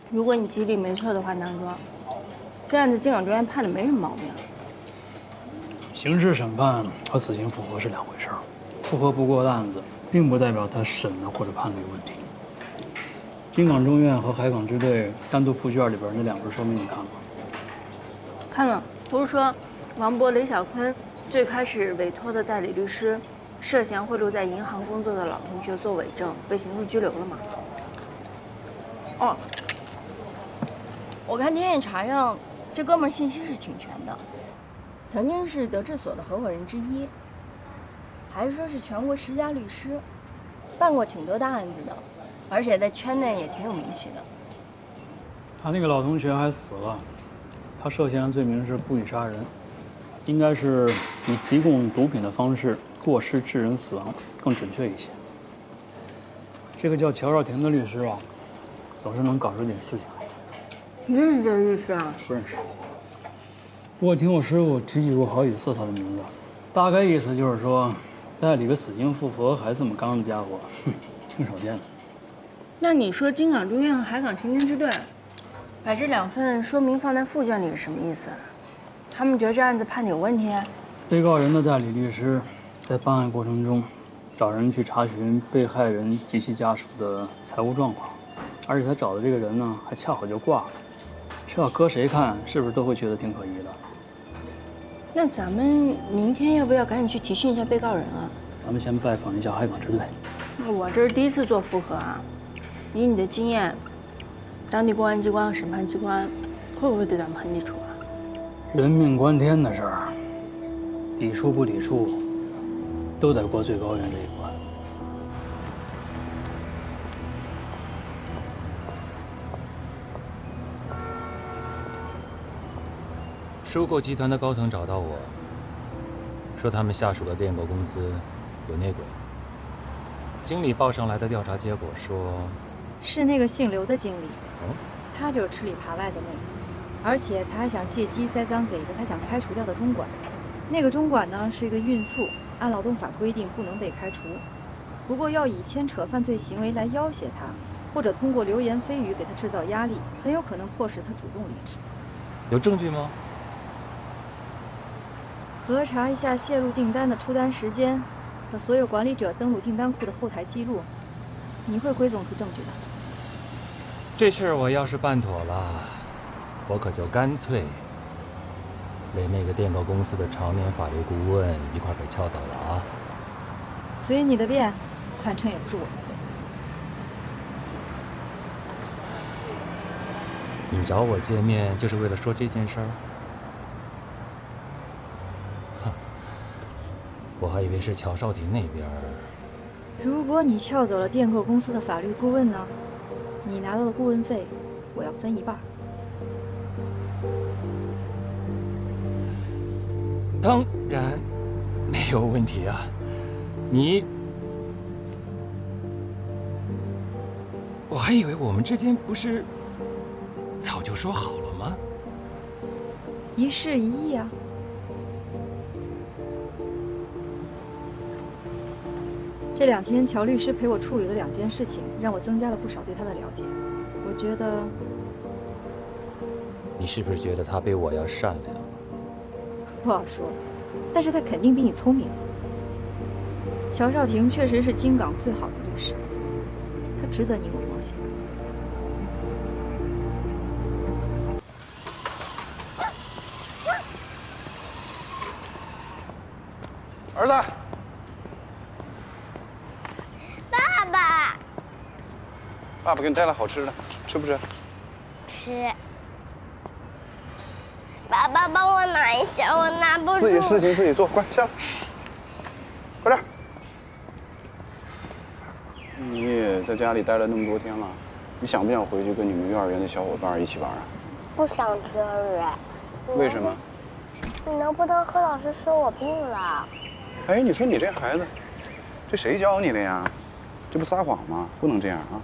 如果你记忆力没错的话，南哥，这案子京港中院判的没什么毛病。刑事审判和死刑复核是两回事儿，复核不过的案子，并不代表他审的或者判的有问题。京港中院和海港支队单独附卷里边那2份说明你看了吗？看了，不是说王博、雷小坤最开始委托的代理律师涉嫌贿赂在银行工作的老同学做伪证，被刑事拘留了吗？哦，我看天眼查上这哥们儿信息是挺全的，曾经是德智所的合伙人之一，还说是全国10家律师，办过挺多大案子的，而且在圈内也挺有名气的。他那个老同学还死了，他涉嫌的罪名是故意杀人，应该是以提供毒品的方式过失致人死亡更准确一些。这个叫乔少廷的律师啊，总是能搞出点事情来。你认识这个律师啊？不认识，不过听我师傅提起过好几次他的名字，大概意思就是说，代理个死刑复核还这么刚的家伙，挺少见的。那你说京港中院和海港刑侦支队把这2份说明放在附卷里是什么意思？他们觉得这案子判的有问题？被告人的代理律师在办案过程中找人去查询被害人及其家属的财务状况，而且他找的这个人呢，还恰好就挂了。这要搁谁看，是不是都会觉得挺可疑的？那咱们明天要不要赶紧去提讯一下被告人啊？咱们先拜访一下海港支队。我这是第一次做复核啊，以你的经验，当地公安机关和审判机关会不会对咱们很抵触啊？人命关天的事儿，抵触不抵触，都得过最高院这一关。收购集团的高层找到我，说他们下属的电购公司有内鬼。经理报上来的调查结果说，是那个姓刘的经理，哦，他就是吃里扒外的那个，而且他还想借机栽赃给一个他想开除掉的中管。那个中管呢是一个孕妇，按劳动法规定不能被开除，不过要以牵扯犯罪行为来要挟他，或者通过流言蜚语给他制造压力，很有可能迫使他主动离职。有证据吗？核查一下泄露订单的出单时间和所有管理者登录订单库的后台记录，你会归总出证据的。这事儿我要是办妥了，我可就干脆连那个电购公司的常年法律顾问一块给撬走了啊！随你的便，反正也不是我的活。你找我见面就是为了说这件事儿？哼，我还以为是乔少廷那边。如果你撬走了电购公司的法律顾问呢，你拿到的顾问费，我要分一半。当然没有问题啊！我还以为我们之间不是早就说好了吗？一事一议啊。这2天，乔律师陪我处理了2件事情，让我增加了不少对他的了解。我觉得，你是不是觉得他比我要善良？不好说，但是他肯定比你聪明。乔少廷确实是京港最好的律师，他值得你我冒险。儿子，爸爸，爸爸给你带了好吃的，吃不吃？吃。爸爸帮我拿一下，我拿不住。自己事情自己做，快下来，快点。你也在家里待了那么多天了，你想不想回去跟你们幼儿园的小伙伴一起玩啊？不想去幼儿园。为什么？你能不能和老师说我病了？哎，你说你这孩子，这谁教你的呀？这不撒谎吗？不能这样啊！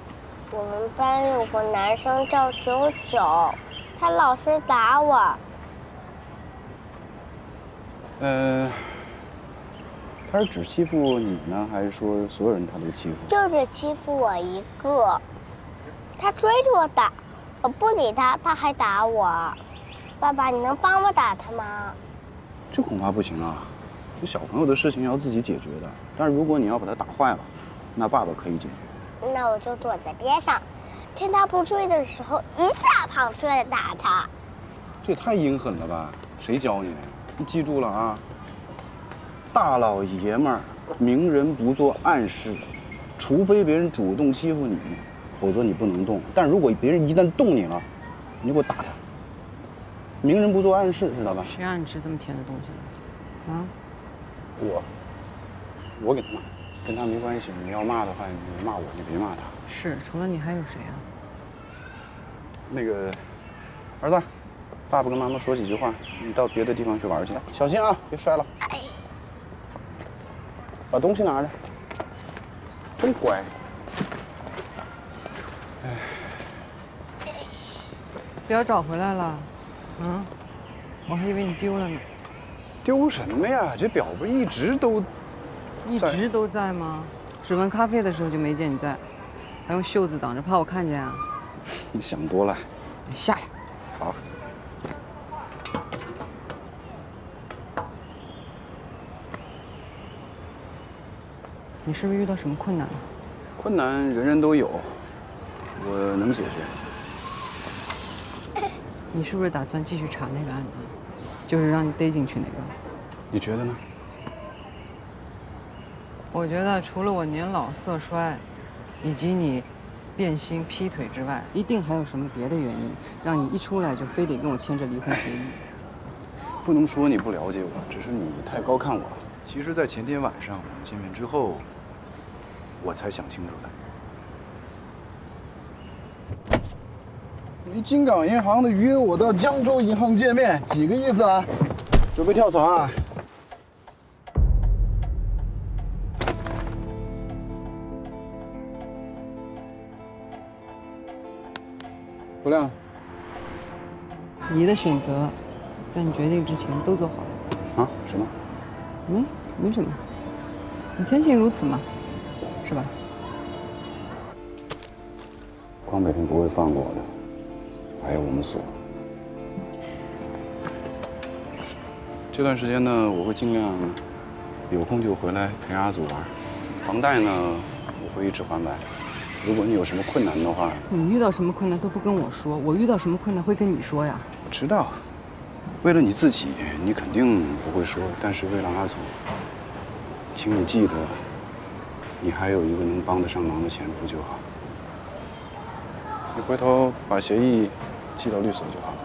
我们班有个男生叫99，他老是打我。他是只欺负你呢，还是说所有人他都欺负？就只欺负我一个，他追着我打。我不理他，他还打我。爸爸，你能帮我打他吗？这恐怕不行啊，这小朋友的事情要自己解决的。但是如果你要把他打坏了，那爸爸可以解决。那我就躲在边上，趁他不注意的时候一下跑出来打他。这也太阴狠了吧？谁教你的？你记住了啊！大老爷们儿，明人不做暗事，除非别人主动欺负你，否则你不能动。但如果别人一旦动你了，你就给我打他。明人不做暗事，知道吧？谁让你吃这么甜的东西了？啊？我给他骂，跟他没关系。你要骂的话，你骂我，你别骂他。是，除了你还有谁啊？那个，儿子，爸爸跟妈妈说几句话，你到别的地方去玩去，小心啊，别摔了。把东西拿着，真乖。表找回来了，啊？我还以为你丢了呢。丢什么呀？这表不是一直都在吗？只闻咖啡的时候就没见你在，还用袖子挡着，怕我看见啊？你想多了。下来。好。你是不是遇到什么困难了？困难人人都有，我能解决。你是不是打算继续查那个案子？就是让你逮进去那个？你觉得呢？我觉得除了我年老色衰，以及你变心劈腿之外，一定还有什么别的原因，让你一出来就非得跟我签这离婚协议。不能说你不了解我，只是你太高看我了。其实，在前天晚上我们见面之后，我才想清楚的。你京港银行的约我到江州银行见面，几个意思啊？准备跳槽啊？胡亮，你的选择，在你决定之前都做好了。啊？什么？没什么，你天性如此嘛，是吧？匡北平不会放过我的，还有我们所。这段时间呢，我会尽量有空就回来陪阿祖玩。房贷呢，我会一直还完。如果你有什么困难的话，你遇到什么困难都不跟我说，我遇到什么困难会跟你说呀。我知道，为了你自己，你肯定不会说，但是为了阿祖，请你记得，你还有一个能帮得上忙的前夫就好。你回头把协议寄到律所就好了。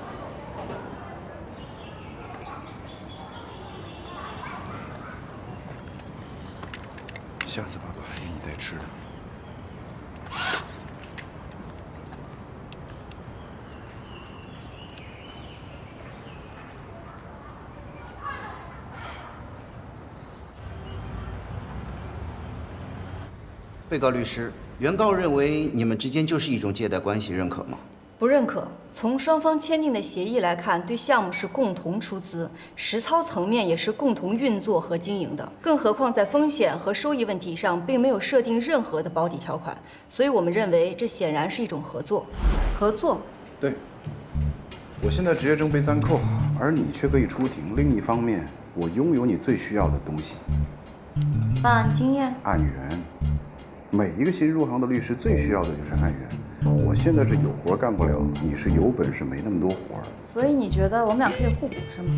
下次爸爸还给你带吃的。被告律师，原告认为你们之间就是一种借贷关系，认可吗？不认可。从双方签订的协议来看，对项目是共同出资，实操层面也是共同运作和经营的。更何况在风险和收益问题上，并没有设定任何的保底条款，所以我们认为这显然是一种合作。合作？对。我现在职业证被暂扣，而你却可以出庭。另一方面，我拥有你最需要的东西——办案经验、案源。每一个新入行的律师最需要的就是案源。我现在是有活干不了，你是有本事没那么多活。所以你觉得我们俩可以互补是吗？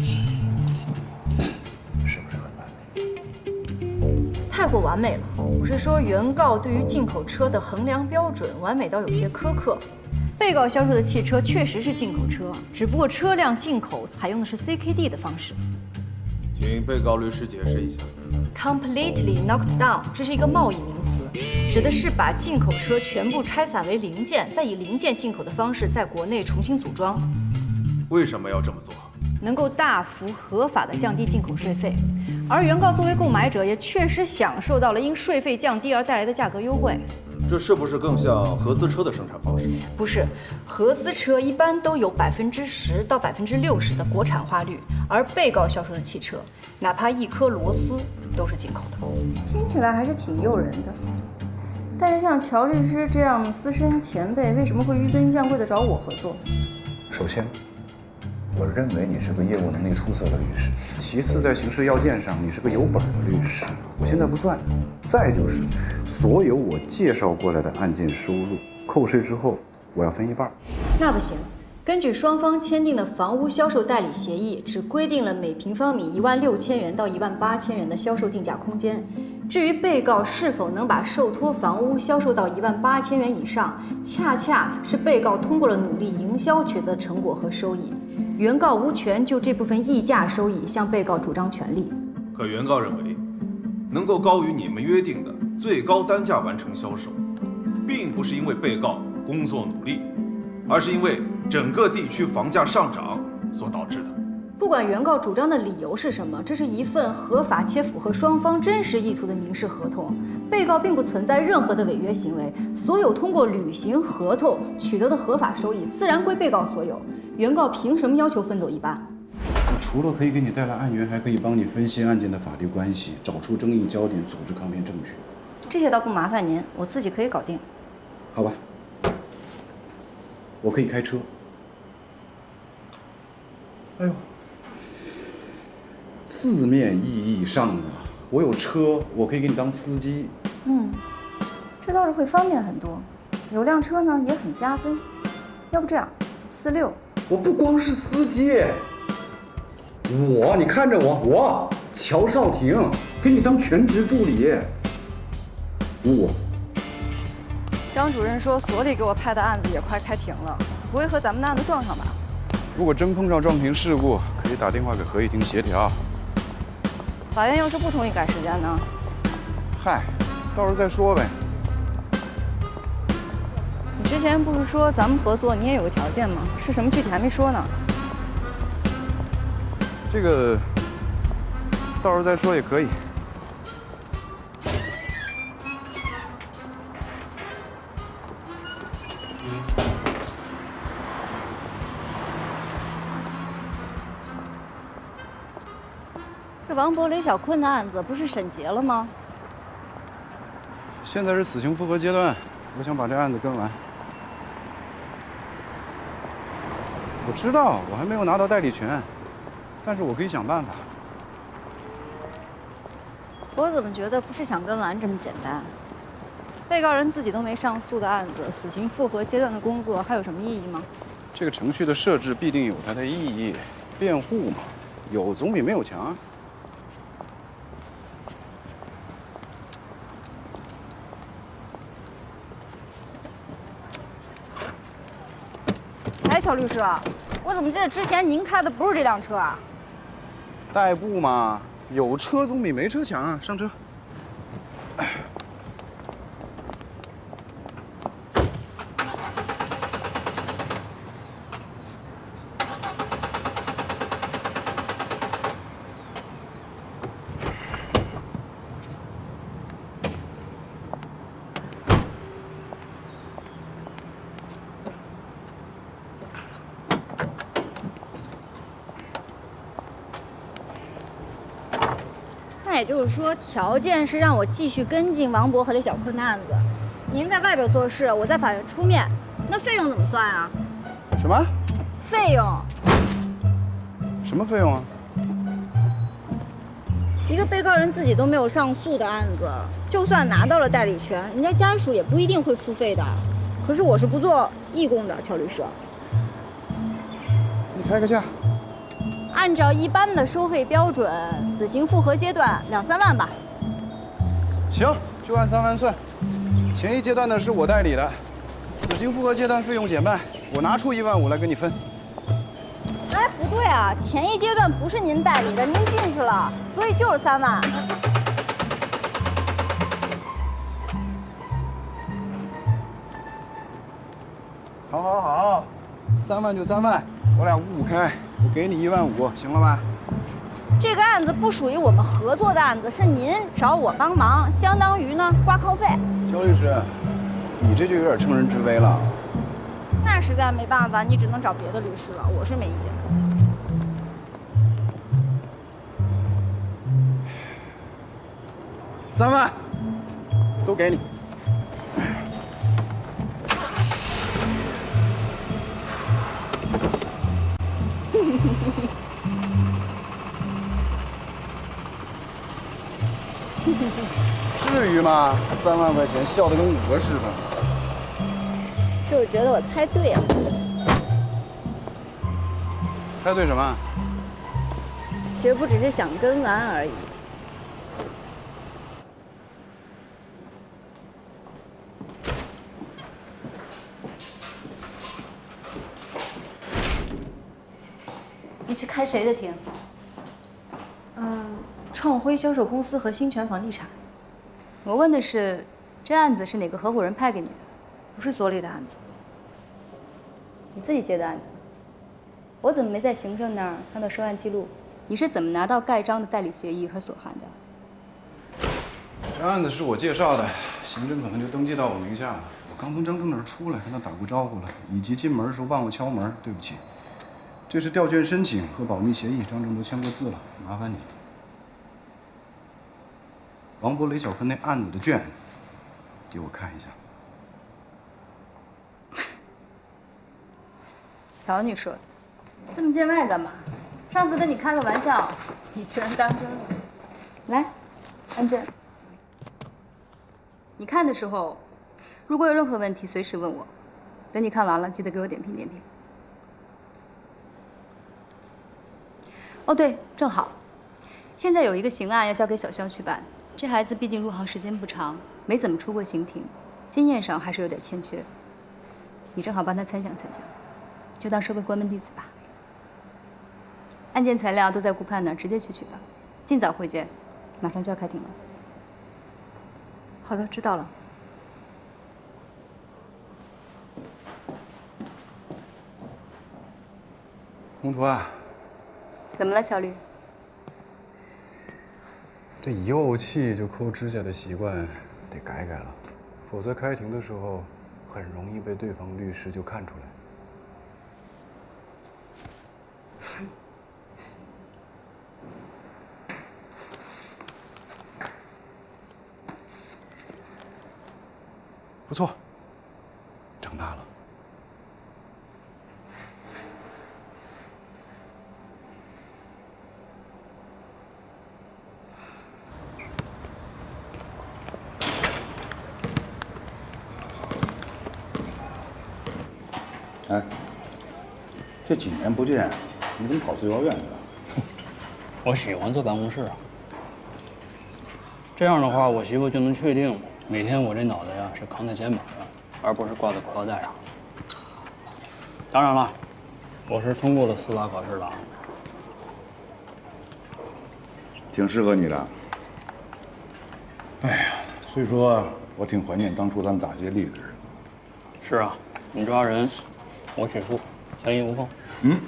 是不是很完美？太过完美了。我是说，原告对于进口车的衡量标准完美到有些苛刻。被告销售的汽车确实是进口车，只不过车辆进口采用的是 CKD 的方式。请被告律师解释一下。Completely knocked down， 这是一个贸易名词，指的是把进口车全部拆散为零件，再以零件进口的方式在国内重新组装。为什么要这么做？能够大幅合法的降低进口税费，而原告作为购买者也确实享受到了因税费降低而带来的价格优惠。这是不是更像合资车的生产方式？不是，合资车一般都有10%到60%的国产化率，而被告销售的汽车，哪怕一颗螺丝都是进口的。听起来还是挺诱人的。但是像乔律师这样资深前辈，为什么会纡尊降贵的找我合作？首先，我认为你是个业务能力出色的律师；其次，在刑事要件上，你是个有本的律师。我现在不算。再就是，所有我介绍过来的案件收入扣税之后，我要分一半。那不行。根据双方签订的房屋销售代理协议，只规定了每平方米16000元到18000元的销售定价空间。至于被告是否能把受托房屋销售到18000元以上，恰恰是被告通过了努力营销取得的成果和收益。原告无权就这部分溢价收益向被告主张权利。可原告认为，能够高于你们约定的最高单价完成销售，并不是因为被告工作努力，而是因为整个地区房价上涨所导致的。不管原告主张的理由是什么，这是一份合法且符合双方真实意图的民事合同，被告并不存在任何的违约行为，所有通过履行合同取得的合法收益自然归被告所有，原告凭什么要求分走一半？除了可以给你带来案源，还可以帮你分析案件的法律关系，找出争议焦点，组织抗辩证据。这些倒不麻烦您，我自己可以搞定。好吧，我可以开车。哎呦，字面意义上的，我有车，我可以给你当司机。这倒是会方便很多。有辆车呢也很加分。要不这样，46。我不光是司机，你看着我乔少廷，给你当全职助理。55。张主任说所里给我派的案子也快开庭了，不会和咱们的案子撞上吧？如果真碰上撞停事故，可以打电话给合议庭协调。法院要是不同意改时间呢？嗨，到时候再说呗。你之前不是说咱们合作你也有个条件吗？是什么具体还没说呢？这个到时候再说也可以。这王博、雷小坤的案子不是审结了吗？现在是死刑复核阶段，我想把这案子跟完。我知道我还没有拿到代理权，但是我可以想办法。我怎么觉得不是想跟完这么简单？被告人自己都没上诉的案子，死刑复核阶段的工作还有什么意义吗？这个程序的设置必定有它的意义，辩护嘛，有总比没有强。哎，乔律师，我怎么记得之前您开的不是这辆车啊？代步嘛，有车总比没车强啊！上车。那也就是说，条件是让我继续跟进王博和雷小坤的案子。您在外边做事，我在法院出面，那费用怎么算啊？什么？费用？什么费用啊？一个被告人自己都没有上诉的案子，就算拿到了代理权，人家家属也不一定会付费的。可是我是不做义工的，乔律师。你开个价。按照一般的收费标准，死刑复核阶段2、3万吧。行，就按3万算。前一阶段的是我代理的，死刑复核阶段费用减半，我拿出1万5来跟你分。哎，不对啊，前一阶段不是您代理的，您进去了，所以就是3万。好，3万就3万，我俩55开，我给你1万5，行了吧？这个案子不属于我们合作的案子，是您找我帮忙，相当于呢挂靠费。肖律师，你这就有点乘人之危了。那实在没办法，你只能找别的律师了，我是没意见。3万，都给你。至于吗？3万块钱笑得跟我似的。就是觉得我猜对了。猜对什么？绝不只是想跟完而已。你去开谁的庭？创辉销售公司和新泉房地产，我问的是，这案子是哪个合伙人派给你的？不是所里的案子。你自己接的案子？我怎么没在行政那儿看到收案记录？你是怎么拿到盖章的代理协议和所函的？这案子是我介绍的，行政可能就登记到我名下了。我刚从张正那儿出来，跟他打过招呼了，以及进门的时候忘了敲门，对不起。这是调卷申请和保密协议，张正都签过字了，麻烦你。王博、雷小坤那案子的卷，给我看一下。瞧你说的，这么见外干嘛？上次跟你开个玩笑，你居然当真了。来，安珍，你看的时候，如果有任何问题，随时问我。等你看完了，记得给我点评点评。哦，对，正好，现在有一个刑案要交给小肖去办。这孩子毕竟入行时间不长，没怎么出过刑庭，经验上还是有点欠缺。你正好帮他参详参详，就当社会关门弟子吧。案件材料都在顾盼那儿，直接去取吧。尽早会见，马上就要开庭了。好的，知道了。宏图啊，怎么了，乔律？这一怄气就抠指甲的习惯得改改了，否则开庭的时候很容易被对方律师就看出来。不错，长大了。哎，这几年不见，你怎么跑最高院去了？我喜欢坐办公室啊。这样的话，我媳妇就能确定每天我这脑袋呀是扛在肩膀上，而不是挂在裤腰带上。当然了，我是通过了司法考试的啊。挺适合你的。哎呀，虽说我挺怀念当初咱们打接力的日子。是啊，你抓人，我起诉，天衣无缝。嗯，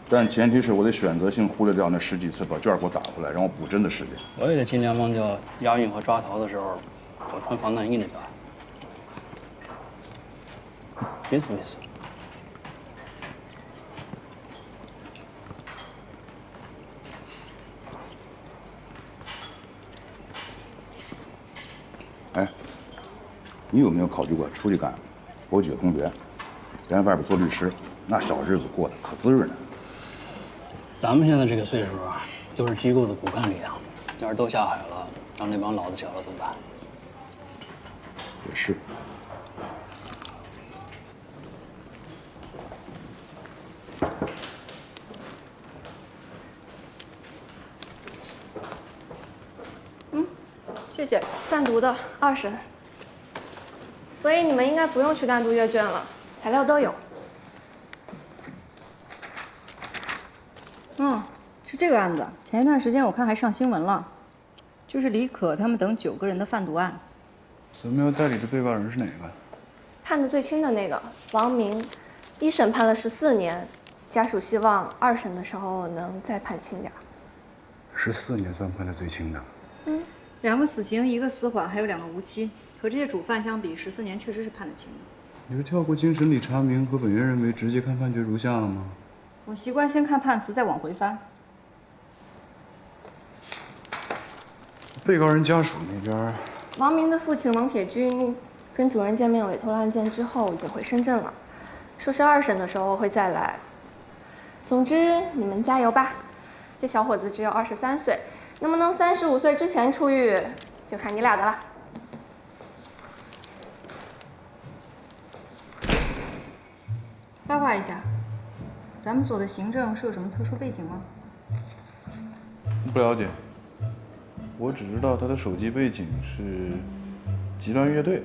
但前提是我得选择性忽略掉那10几次把卷给我打回来让我补针的时间。我也得尽量忘掉押运和抓逃的时候我穿防弹衣那段。意思。哎，你有没有考虑过出去干？我有几个同学，在外边做律师，那小日子过得可滋润呢。咱们现在这个岁数啊，就是机构的骨干力量。要是都下海了，让那帮老子搅了怎么办？也是。谢谢。单独的2审，所以你们应该不用去单独阅卷了，材料都有。是这个案子。前一段时间我看还上新闻了，就是李可他们等9个人的贩毒案。咱们要代理的被告人是哪个？判的最轻的那个王明，1审判了14年，家属希望2审的时候能再判轻点。14年算判的最轻的。2个死刑，1个死缓，还有2个无期。和这些主犯相比，14年确实是判得轻的。你是跳过经审理查明和本院认为，直接看判决如下了吗？我习惯先看判词，再往回翻。被告人家属那边，王明的父亲王铁军跟主任见面委托了案件之后，已经回深圳了，说是2审的时候会再来。总之，你们加油吧！这小伙子只有23岁，能不能35岁之前出狱，就看你俩的了。八卦一下，咱们所的行政是有什么特殊背景吗？不了解，我只知道他的手机背景是极端乐队。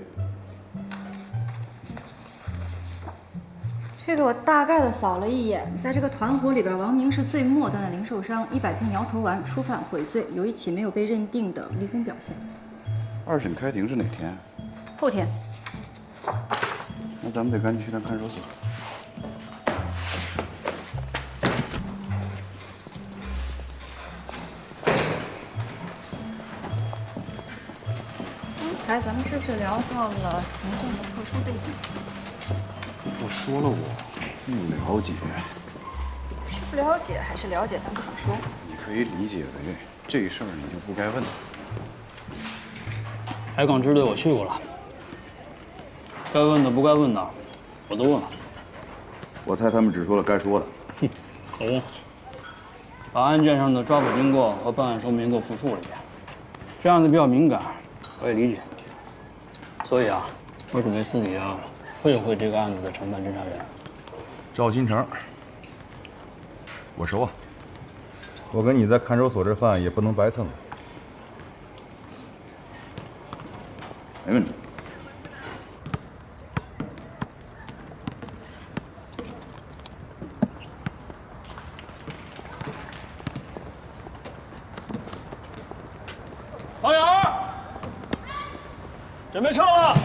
这个我大概的扫了一眼，在这个团伙里边，王宁是最末端的零售商，100瓶摇头丸，初犯悔罪，有一起没有被认定的立功表现。2审开庭是哪天？后天。那咱们得赶紧去趟看守所。刚才咱们是不是聊到了行政的特殊背景？我说了，我不了解。是不了解还是了解，但不想说？你可以理解为这事儿你就不该问。海港支队我去过了，该问的不该问的，我都问了。我猜他们只说了该说的。哼，懂。把案件上的抓捕经过和办案说明给我复述了一遍。这案子比较敏感，我也理解。所以啊，我准备私底下会会这个案子的承办侦查员。赵新成，我熟啊。我跟你在看守所这饭也不能白蹭。没问题。王阳，准备撤了。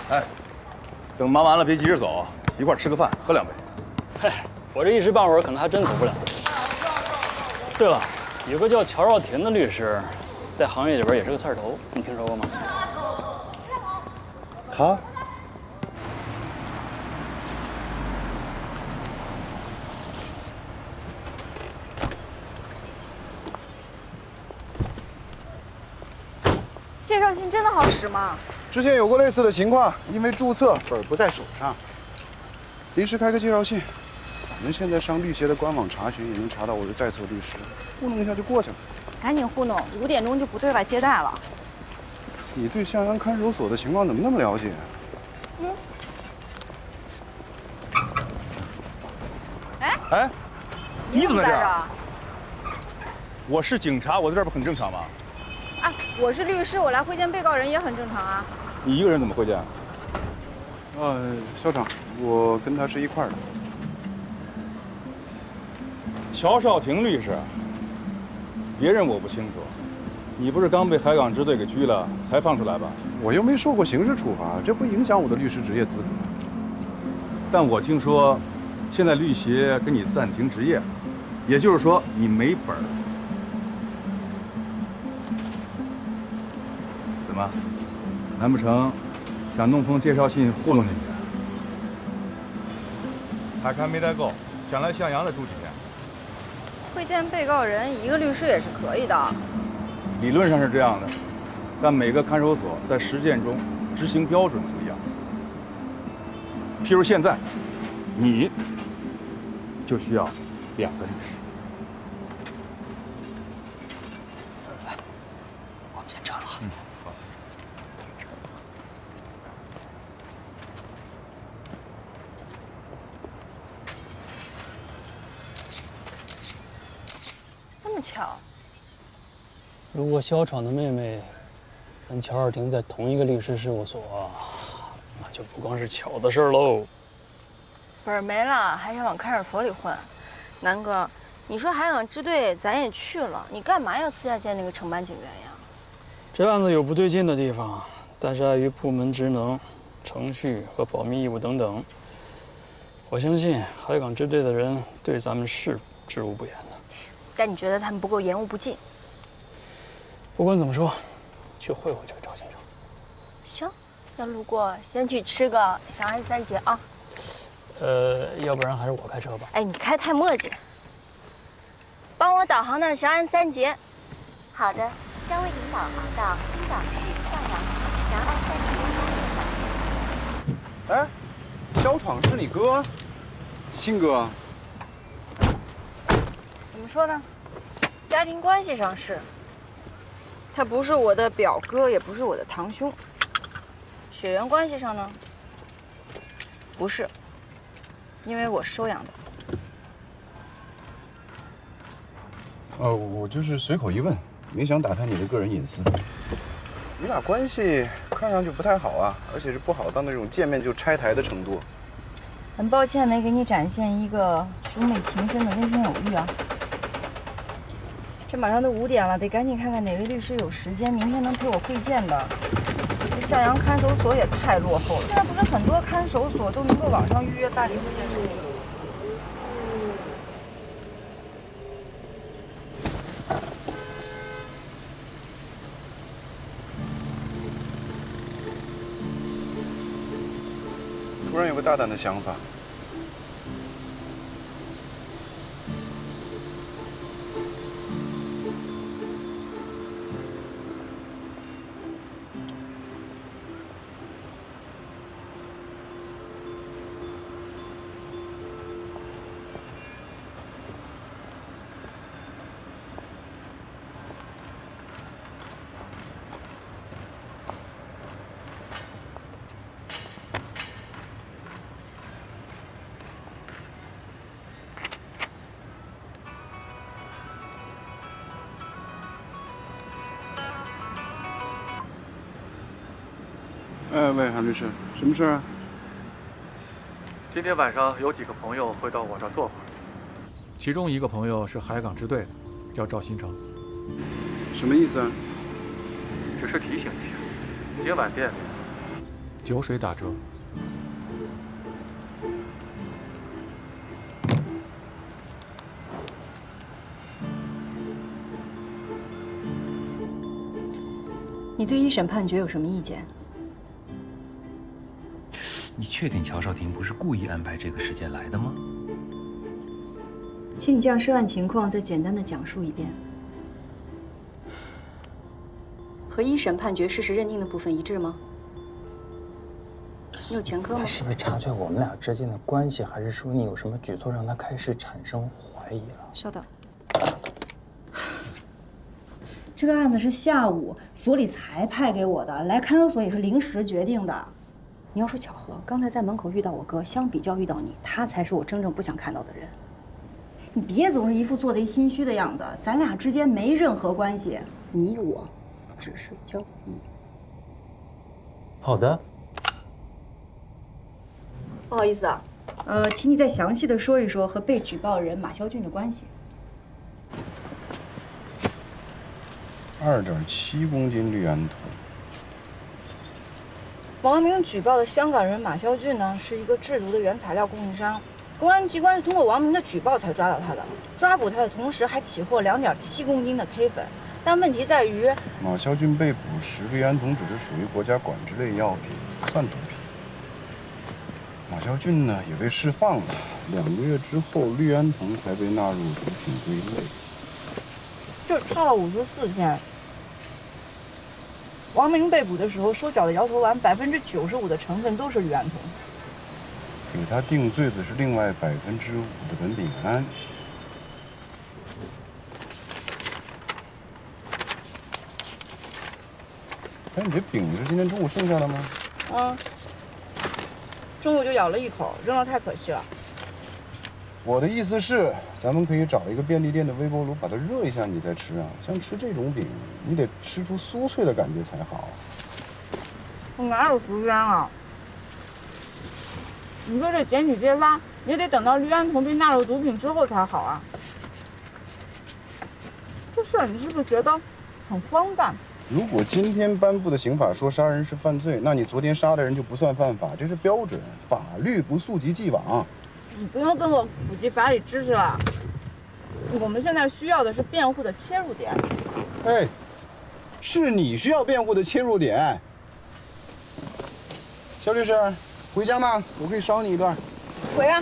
哎，等忙完了别急着走，一块吃个饭，喝2杯。嘿，我这一时半会儿可能还真走不了。对了，有个叫乔少田的律师，在行业里边也是个刺儿头，你听说过吗？他？介绍信真的好使吗？之前有过类似的情况，因为注册本不在手上，临时开个介绍信。咱们现在上律协的官网查询，也能查到我是在册律师，糊弄一下就过去了。赶紧糊弄，5点钟就不对外接待了。你对向阳看守所的情况怎么那么了解？哎，你怎么在这儿？我是警察，我在这儿不很正常吗？啊，我是律师，我来会见被告人也很正常啊。你一个人怎么会见？校长，我跟他是一块儿的。乔少廷律师，别人我不清楚，你不是刚被海港支队给拘了才放出来吧？我又没受过刑事处罚，这不影响我的律师职业资格。但我听说，现在律协给你暂停执业，也就是说你没本儿。怎么？难不成想弄封介绍信糊弄进去？海刊没待够，想来向阳再住几天。会见被告人，一个律师也是可以的。理论上是这样的，但每个看守所在实践中执行标准不一样。譬如现在，你就需要2个律师。我们先撤了。好。这么巧？如果肖闯的妹妹跟乔少廷在同一个律师事务所，那就不光是巧的事儿喽。本儿没了，还想往看守所里混？南哥，你说海港支队咱也去了，你干嘛要私下见那个承办警员呀？这案子有不对劲的地方，但是碍于部门职能、程序和保密义务等等，我相信海港支队的人对咱们是知无不言的。但你觉得他们不够严无不尽？不管怎么说，去会会这个赵先生。行，那路过先去吃个祥安3节啊。要不然还是我开车吧。哎，你开太磨叽。帮我导航到祥安3节。好的，将为您导航到青岛市向阳祥安3节。哎，肖闯是你哥，亲哥。怎么说呢？家庭关系上是。他不是我的表哥，也不是我的堂兄。血缘关系上呢，不是，因为我收养的。我就是随口一问，没想打探你的个人隐私。你俩关系看上去不太好啊，而且是不好到那种见面就拆台的程度。很抱歉没给你展现一个兄妹情深的温馨偶遇啊。这马上都5点了，得赶紧看看哪位律师有时间，明天能陪我会见的。这向阳看守所也太落后了，现在不是很多看守所都能够网上预约办理会见手续吗？突然有个大胆的想法。喂，韩律师，什么事啊？今天晚上有几个朋友会到我这儿坐会儿，其中一个朋友是海港支队的，叫赵新成。什么意思啊？只是提醒一下，今晚店里酒水打折。你对一审判决有什么意见？你确定乔少廷不是故意安排这个时间来的吗？请你将涉案情况再简单的讲述一遍。和一审判决事实认定的部分一致吗？你有前科吗？他是不是察觉我们俩之间的关系，还是说你有什么举措让他开始产生怀疑了？稍等。这个案子是下午所里才派给我的，来看守所也是临时决定的。你要说巧合，刚才在门口遇到我哥，相比较遇到你，他才是我真正不想看到的人。你别总是一副做贼心虚的样子，咱俩之间没任何关系，你我只是交易。好的。不好意思啊，请你再详细的说一说和被举报人马肖俊的关系。2.7公斤氯胺酮。王明举报的香港人马肖俊呢，是一个制毒的原材料供应商。公安机关是通过王明的举报才抓到他的，抓捕他的同时还起获2.7公斤的 K 粉。但问题在于，马肖俊被捕时，氯胺酮只是属于国家管制类药品，不算毒品。马肖俊呢也被释放了，2个月之后，氯胺酮才被纳入毒品归类。就差了54天。王明被捕的时候，收缴的摇头丸95%的成分都是氯胺酮。给他定罪的是另外5%的苯丙胺。哎，你这饼是今天中午剩下的吗？嗯，中午就咬了一口，扔了太可惜了。我的意思是，咱们可以找一个便利店的微波炉，把它热一下，你再吃啊。像吃这种饼，你得吃出酥脆的感觉才好。我哪有时间啊？你说这检体揭发，也得等到氯胺酮被纳入毒品之后才好啊。这事儿你是不是觉得很荒诞？如果今天颁布的刑法说杀人是犯罪，那你昨天杀的人就不算犯法，这是标准。法律不溯及既往。你不用跟我普及法理知识了。我们现在需要的是辩护的切入点。哎，是你需要辩护的切入点。肖律师，回家吗？我可以捎你一段。回啊。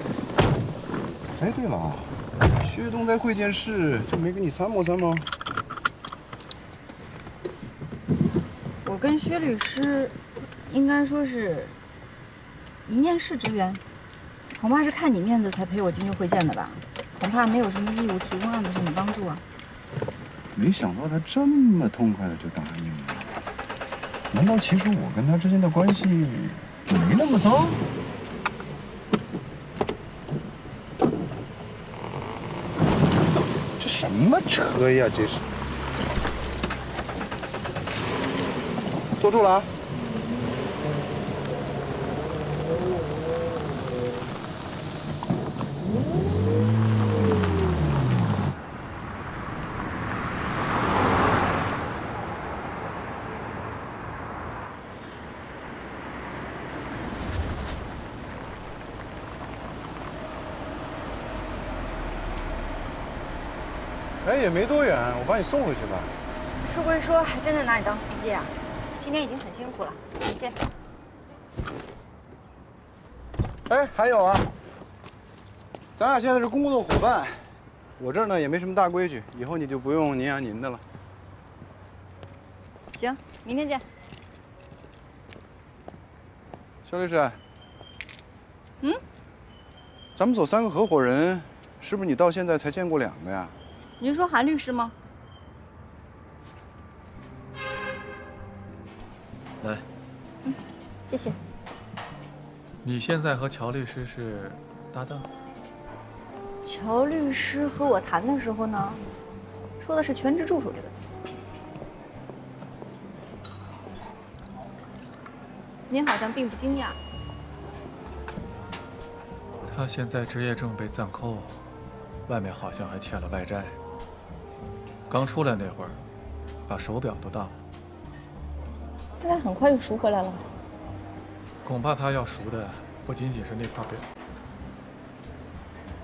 哎，对了啊，薛东在会见室就没给你参谋参谋？我跟薛律师，应该说是一面试之缘。恐怕是看你面子才陪我进去会见的吧，恐怕没有什么义务提供案子向你帮助啊。没想到他这么痛快的就答应了。难道其实我跟他之间的关系没那么糟？这什么车呀？这是。坐住了啊！哎，也没多远，我把你送回去吧。说归说，还真的拿你当司机啊？今天已经很辛苦了，感谢。哎，还有啊，咱俩现在是工作伙伴，我这儿呢也没什么大规矩，以后你就不用您啊您的了。行，明天见。肖律师，咱们所3个合伙人，是不是你到现在才见过2个呀？您说韩律师吗？来，谢谢。你现在和乔律师是搭档？乔律师和我谈的时候呢，说的是全职助手这个词。您好像并不惊讶。他现在职业证被暂扣，外面好像还欠了外债。刚出来那会儿，把手表都当了。但他很快就赎回来了。恐怕他要赎的不仅仅是那块表。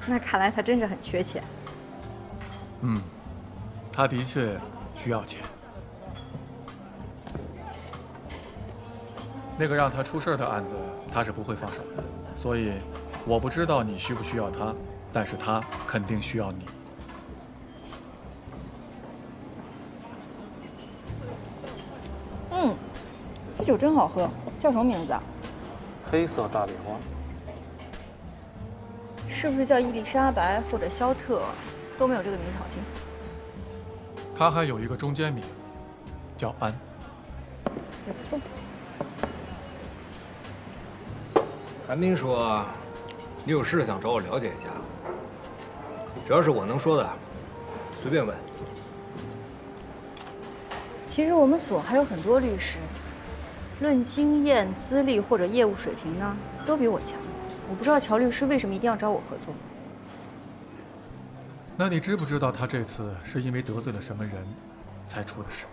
那看来他真是很缺钱。他的确需要钱。那个让他出事的案子，他是不会放手的。所以，我不知道你需不需要他，但是他肯定需要你。这酒真好喝，叫什么名字啊？黑色大礼花。是不是叫伊丽莎白或者肖特，都没有这个名字好听。他还有一个中间名，叫安。也不错。韩冰说，你有事想找我了解一下，只要是我能说的，随便问。其实我们所还有很多律师，论经验、资历或者业务水平呢，都比我强。我不知道乔律师为什么一定要找我合作。那你知不知道他这次是因为得罪了什么人，才出的事？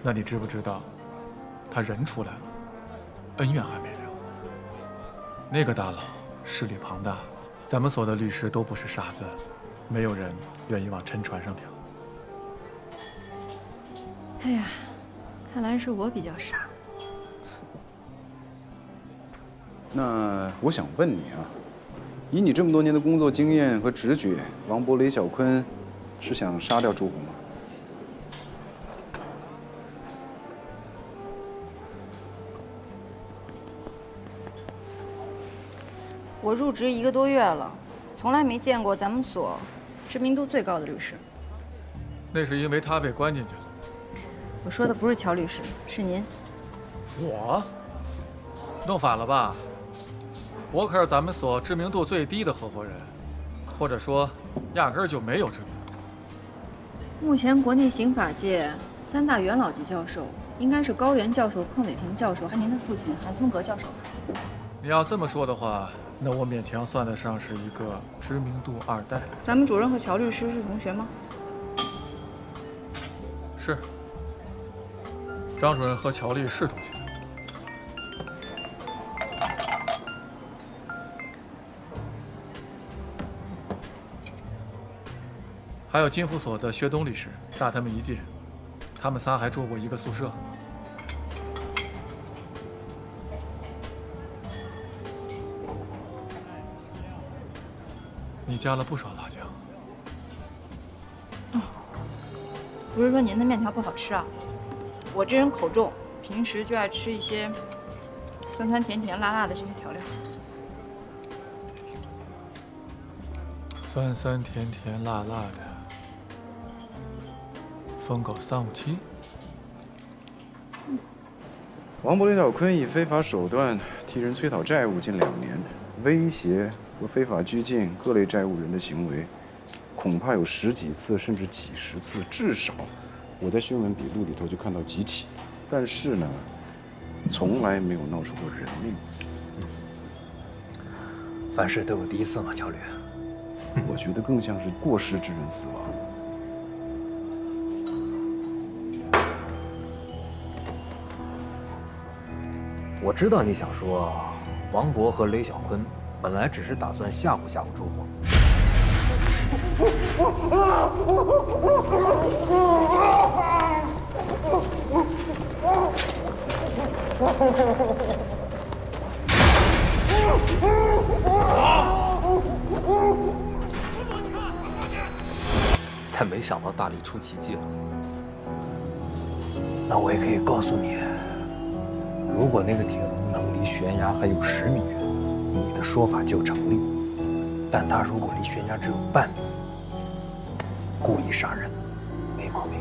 那你知不知道，他人出来了，恩怨还没了。那个大佬势力庞大，咱们所的律师都不是傻子，没有人愿意往沉船上跳。哎呀，看来是我比较傻。那我想问你啊，以你这么多年的工作经验和直觉，王博、雷小坤是想杀掉朱红吗？我入职1个多月了，从来没见过咱们所知名度最高的律师。那是因为他被关进去了。我说的不是乔律师，是您。我？弄反了吧？我可是咱们所知名度最低的合伙人，或者说，压根儿就没有知名度。目前国内刑法界3大元老级教授，应该是高原教授、邝伟平教授，还有您的父亲韩松阁教授。你要这么说的话，那我勉强算得上是一个知名度2代。咱们主任和乔律师是同学吗？是。张主任和乔律是同学。还有金福所的薛东律师，大他们1届，他们仨还住过一个宿舍。你加了不少辣椒。不是说您的面条不好吃啊，我这人口重，平时就爱吃一些酸酸甜甜辣辣的这些调料。酸酸甜甜辣辣的，疯狗357。王伯、李小坤以非法手段替人催讨债务近2年，威胁和非法拘禁各类债务人的行为，恐怕有10几次甚至几十次，至少我在新闻笔录里头就看到几起。但是呢，从来没有闹出过人命。凡事都有第一次嘛，乔律。我觉得更像是过失致人死亡。我知道你想说，王博和雷小坤本来只是打算吓唬吓唬朱红。但没想到大力出奇迹了。那我也可以告诉你，如果那个铁笼能离悬崖还有10米远，你的说法就成立；但他如果离悬崖只有半米，故意杀人，没毛病。